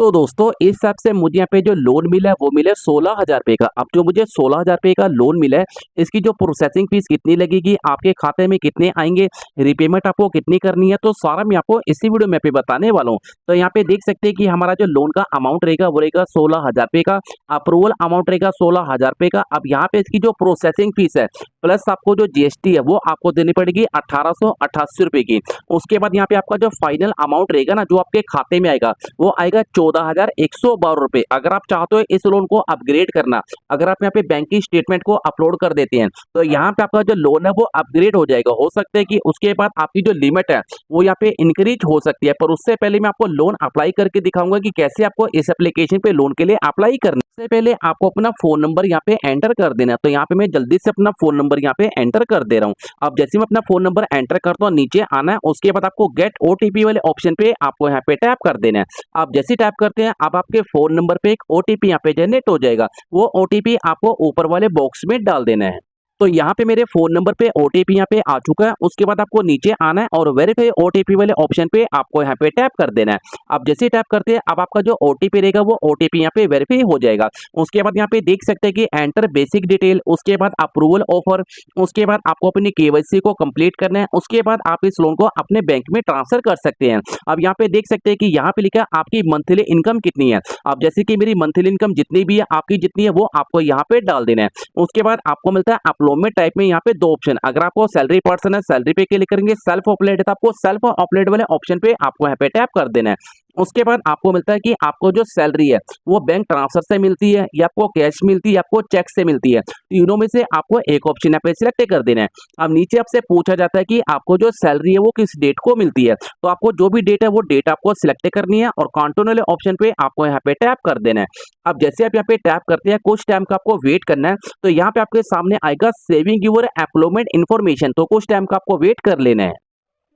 तो दोस्तों इस हिसाब से मुझे यहाँ पे जो लोन मिला है वो मिला है 16,000 रुपये का। अब जो मुझे 16,000 रुपये का लोन मिला है, इसकी जो प्रोसेसिंग फीस कितनी लगेगी, आपके खाते में कितने आएंगे, रीपेमेंट आपको कितनी करनी है, तो सारा मैं आपको इसी वीडियो में पे बताने वाला हूँ। तो यहाँ पे देख सकते हैं कि हमारा जो लोन का अमाउंट रहेगा वो रहेगा 16,000 रुपये का। अप्रूवल अमाउंट रहेगा 16,000 रुपये का। अब यहाँ पे इसकी जो प्रोसेसिंग फीस है प्लस आपको जो जीएसटी है वो आपको देनी पड़ेगी 1,888 रुपये की। उसके बाद यहाँ पे आपका जो फाइनल अमाउंट रहेगा ना, जो आपके खाते में आएगा वो आएगा 14,112 रुपये। अगर आप चाहते हो इस लोन को अपग्रेड करना, अगर आप यहाँ पे बैंक की स्टेटमेंट को अपलोड कर देते हैं तो यहाँ पे आपका जो लोन है वो अपग्रेड हो जाएगा। हो सकता है कि उसके बाद आपकी जो लिमिट है वो यहाँ पे इंक्रीज हो सकती है, पर उससे पहले मैं आपको लोन अप्लाई करके दिखाऊंगा कि कैसे आपको इस एप्लीकेशन पे लोन के लिए अप्लाई करना है। सबसे पहले आपको अपना फोन नंबर यहाँ पे एंटर कर देना है। तो यहाँ पे मैं जल्दी से अपना फोन नंबर यहाँ पे एंटर कर दे रहा हूँ। अब जैसे मैं अपना फोन नंबर एंटर करता हूँ, नीचे आना है, उसके बाद आपको गेट ओटीपी वाले ऑप्शन पे आपको यहाँ पे टैप कर देना है। आप जैसे टैप करते हैं अब आपके फोन नंबर पे एक ओटीपी यहाँ पे जनरेट हो जाएगा। वो ओटीपी आपको ऊपर वाले बॉक्स में डाल देना है। तो यहाँ पे मेरे फोन नंबर पे ओटीपी यहाँ पे आ चुका है। उसके बाद आपको नीचे आना है और वेरीफाई ओटीपी वाले ऑप्शन पे आपको यहाँ पे टैप कर देना है। अब जैसे टैप करते हैं अब आपका जो ओटीपी रहेगा वो ओटीपी यहाँ पे वेरीफाई हो जाएगा। उसके बाद यहाँ पे देख सकते हैं कि एंटर बेसिक डिटेल, उसके बाद अप्रूवल ऑफर, उसके बाद आपको अपनी केवाईसी को कंप्लीट करना है। उसके बाद आप इस लोन को अपने बैंक में ट्रांसफर कर सकते हैं। अब यहाँ पे देख सकते हैं कि यहाँ पे लिखा है आपकी मंथली इनकम कितनी है। अब जैसे कि मेरी मंथली इनकम जितनी भी है, आपकी जितनी है वो आपको यहाँ पे डाल देना है। उसके बाद आपको मिलता है अपलोड में टाइप में यहाँ पे दो ऑप्शन। अगर आपको सैलरी पर्सन है सैलरी पे क्लिक करेंगे, सेल्फ अपलोड है तो आपको सेल्फ अपलोड वाले ऑप्शन पे आपको यहाँ पे टैप कर देना है। उसके बाद आपको मिलता है कि आपको जो सैलरी है वो बैंक ट्रांसफर से मिलती है या आपको कैश मिलती है या आपको चेक से मिलती है। तीनों में से आपको एक ऑप्शन यहाँ पे सिलेक्ट कर देना है। अब नीचे आपसे पूछा जाता है कि आपको जो सैलरी है वो किस डेट को मिलती है, तो आपको जो भी डेट है वो डेट आपको सिलेक्ट करनी है और काउंट वाले ऑप्शन पे आपको यहाँ पे टैप कर देना है। अब जैसे आप यहाँ पे टैप करते हैं कुछ टाइम का आपको वेट करना है। तो यहाँ पे आपके सामने आएगा सेविंग यूर एम्प्लॉयमेंट इन्फॉर्मेशन, तो कुछ टाइम का आपको वेट कर लेना है।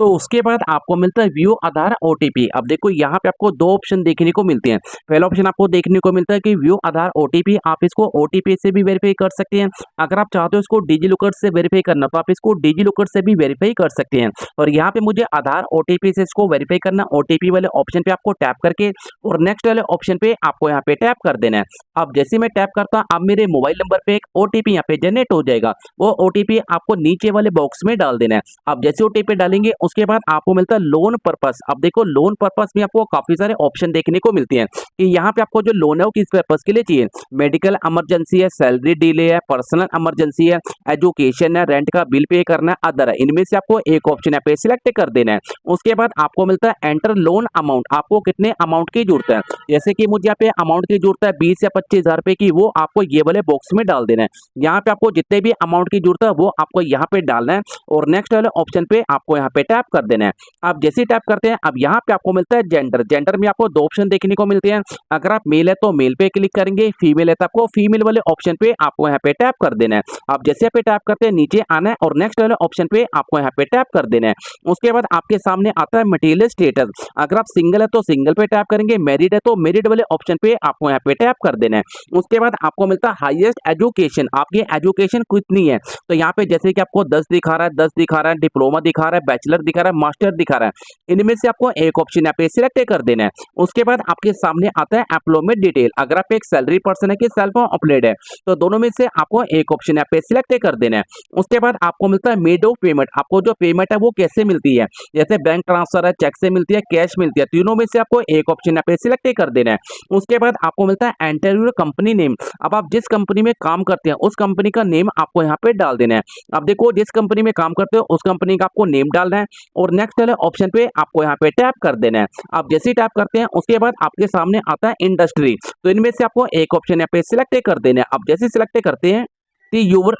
तो उसके बाद आपको मिलता है व्यू आधार ओटीपी। अब देखो यहाँ पे आपको दो ऑप्शन देखने को मिलते हैं। पहला ऑप्शन आपको देखने को मिलता है कि व्यू आधार ओटीपी, आप इसको ओटीपी से भी वेरीफाई कर सकते हैं। अगर आप चाहते हो इसको डिजी लॉकर से वेरीफाई करना तो आप इसको डिजी लॉकर से भी वेरीफाई कर सकते हैं। और यहाँ पे मुझे आधार ओटीपी से इसको वेरीफाई करना, ओटीपी वाले ऑप्शन पे आपको टैप करके और नेक्स्ट वाले ऑप्शन पे आपको यहाँ पे टैप कर देना है। अब जैसे मैं टैप करता हूँ अब मेरे मोबाइल नंबर पे एक ओटीपी यहाँ पे जनरेट हो जाएगा। वो ओटीपी आपको नीचे वाले बॉक्स में डाल देना है। अब जैसे ओटीपी डालेंगे उसके बाद आपको मिलता है लोन पर्पस। अब देखो लोन पर्पस में आपको काफी सारे ऑप्शन देखने को मिलते हैं कि यहाँ पे आपको जो लोन है वो किस पर्पस के लिए चाहिए। मेडिकल इमरजेंसी है, सैलरी डिले है, पर्सनल इमरजेंसी है, एजुकेशन है, रेंट का बिल पे करना है, अदर है। इनमें से आपको एक ऑप्शन यहाँ पे सिलेक्ट कर देना है। उसके बाद आपको मिलता है एंटर लोन अमाउंट, आपको कितने अमाउंट की जरूरत है। जैसे कि मुझे यहाँ पे अमाउंट की जरूरत है 20 या 25,000 रुपए की, वो आपको ये वाले बॉक्स में डाल देना है। यहाँ पे आपको जितने भी अमाउंट की जरूरत है वो आपको यहाँ पे डालना है और नेक्स्ट वाले ऑप्शन पे आपको यहाँ पे टैप कर देना है। आप जैसे टैप करते हैं अब यहाँ पे आपको मिलता है जेंडर। जेंडर में आपको दो ऑप्शन देखने को मिलते हैं। अगर आप मेल है तो मेल पे क्लिक करेंगे, फीमेल है तो आपको फीमेल वाले ऑप्शन पे आपको यहाँ पे टैप कर देना है। आप जैसे पे टैप करते हैं नीचे आना है और नेक्स्ट वाले ऑप्शन पे आपको यहाँ पे टैप कर देना है। उसके बाद आपके सामने आता है मटेरियल स्टेटस। अगर आप सिंगल है तो सिंगल पे टैप करेंगे, मैरिड है तो मैरिड वाले ऑप्शन पे आपको यहाँ पे टैप कर देना है। उसके बाद आपको मिलता है हाईएस्ट एजुकेशन, आपकी एजुकेशन कितनी है। तो यहाँ पे जैसे कि आपको 10 दिखा रहा है, 10 दिखा रहा है, डिप्लोमा दिखा रहा है, बैचलर दिखा रहा है, मास्टर दिखा रहा है। इनमें से आपको एक ऑप्शन यहाँ पे सिलेक्ट कर देना है। उसके बाद आपके सामने आता है एम्प्लॉयमेंट डिटेल। अगर आप एक सैलरी पर्सन है कि सेल्फ एम्प्लॉयड है तो दोनों में से आपको एक ऑप्शन यहाँ पे सिलेक्ट कर देना है। उसके बाद आपको मिलता है मेड ऑफ पेमेंट, आपको जो पेमेंट है वो कैसे मिलती है, जैसे बैंक ट्रांसफर है, चेक से मिलती है, कैश मिलती है, तीनों में से आपको एक ऑप्शन यहाँ पे सिलेक्ट कर देना है। उसके बाद आपको मिलता है एंटर योर कंपनी नेम। अब आप जिस कंपनी में काम करते हैं उस कंपनी का नेम आपको यहाँ पे डाल देना है। अब देखो जिस कंपनी में काम करते हो उस कंपनी का आपको नेम डालना है और नेक्स्ट वाले ऑप्शन पे आपको यहाँ पे टैप कर देना है। आप जैसे ही टैप करते हैं उसके बाद आपके सामने आता है इंडस्ट्री। तो इनमें से आपको एक ऑप्शन यहाँ पे सिलेक्ट कर देना है। आप जैसे सिलेक्ट करते हैं यूवर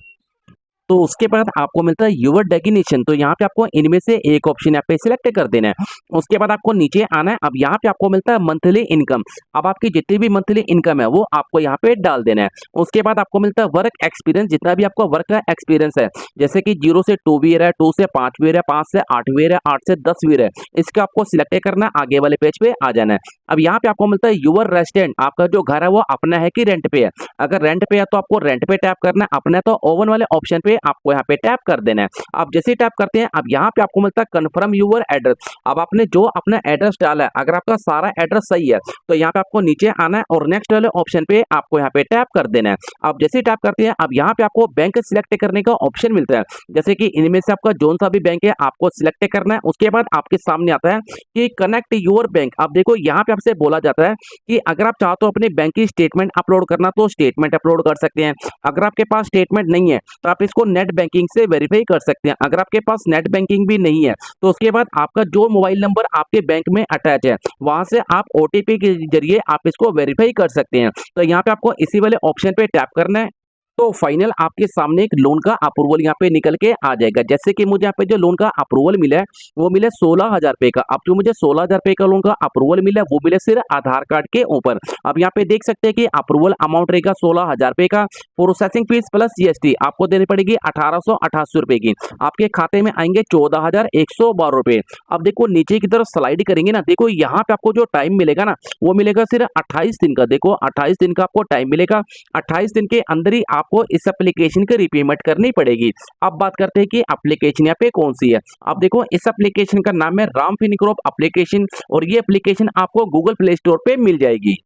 तो उसके बाद आपको मिलता है यूर डेफिनेशन। तो यहाँ पे आपको इनमें से एक ऑप्शन यहाँ पे सिलेक्ट कर देना है। उसके बाद आपको नीचे आना है। अब यहाँ पे आपको मिलता है मंथली इनकम। अब आपकी जितनी भी मंथली इनकम है वो आपको यहाँ पे डाल देना है। उसके बाद आपको मिलता है वर्क एक्सपीरियंस, जितना भी आपका वर्क का एक्सपीरियंस है, जैसे कि 0 से 2 वीयर है, 2 से 5 वीयर है, 5 से 8 वीयर है, 8 से 10 वीयर है, इसको आपको सिलेक्ट करना, आगे वाले पेज पे आ जाना है। अब यहाँ पे आपको मिलता है यूर रेस्टोरेंट, आपका जो घर है वो अपना है कि रेंट पे है। अगर रेंट पे है तो आपको रेंट पे टैप करना है, अपना है तो ओवन वाले ऑप्शन पे पे आपको यहाँ पे टैप कर देना है। आप जैसे ही टैप करते हैं, अब यहाँ पे आपको मिलता है कन्फर्म यूर एड्रेस। अब आपने जो अपना एड्रेस डाला है, अगर आपका सारा एड्रेस सही है तो यहाँ पे आपको नीचे आना है और नेक्स्ट वाले ऑप्शन पे आपको यहाँ पे टैप कर देना है। आप जैसे ही टैप करते हैं, अब यहाँ पे आपको बैंक सिलेक्ट करने का ऑप्शन मिलता है। जैसे कि इनमें से आपका जोन सा भी बैंक है आपको सिलेक्ट करना है। उसके बाद आपके सामने आता है कि कनेक्ट योर बैंक। अब देखो यहाँ पे आपसे बोला जाता है कि अगर आप चाहो तो अपने बैंक की स्टेटमेंट अपलोड करना तो स्टेटमेंट अपलोड कर सकते हैं। अगर आपके पास स्टेटमेंट नहीं है तो आप इसको नेट बैंकिंग से वेरीफाई कर सकते हैं। अगर आपके पास नेट बैंकिंग भी नहीं है तो उसके बाद आपका जो मोबाइल नंबर आपके बैंक में अटैच है वहां से आप ओटीपी के जरिए आप इसको वेरीफाई कर सकते हैं। तो यहाँ पे आपको इसी वाले ऑप्शन पे टैप करना है। तो फाइनल आपके सामने एक लोन का अप्रूवल यहाँ पे निकल के आ जाएगा। जैसे कि मुझे यहाँ पे जो लोन का अप्रूवल मिला है वो मिला 16,000 रुपए का। अब जो मुझे 16,000 रुपए का लोन का अप्रूवल मिला है वो मिला सिर्फ आधार कार्ड के ऊपर। अब यहाँ पे देख सकते हैं कि अप्रूवल अमाउंट रहेगा 16,000 रुपए का। प्रोसेसिंग फीस प्लस जीएसटी आपको देनी पड़ेगी 1888 रुपए की। आपके खाते में आएंगे 14,112 रुपए। अब देखो नीचे की तरफ स्लाइड करेंगे ना, देखो यहाँ पे आपको जो टाइम मिलेगा ना वो मिलेगा सिर्फ 28 दिन का। देखो 28 दिन का आपको टाइम मिलेगा। 28 दिन के अंदर ही आपको इस एप्लीकेशन की रीपेमेंट करनी पड़ेगी। अब बात करते हैं कि एप्लीकेशन यहाँ पे कौन सी है। अब देखो इस एप्लीकेशन का नाम है राम फिनकॉर्प एप्लीकेशन और ये एप्लीकेशन आपको गूगल प्ले स्टोर पे मिल जाएगी।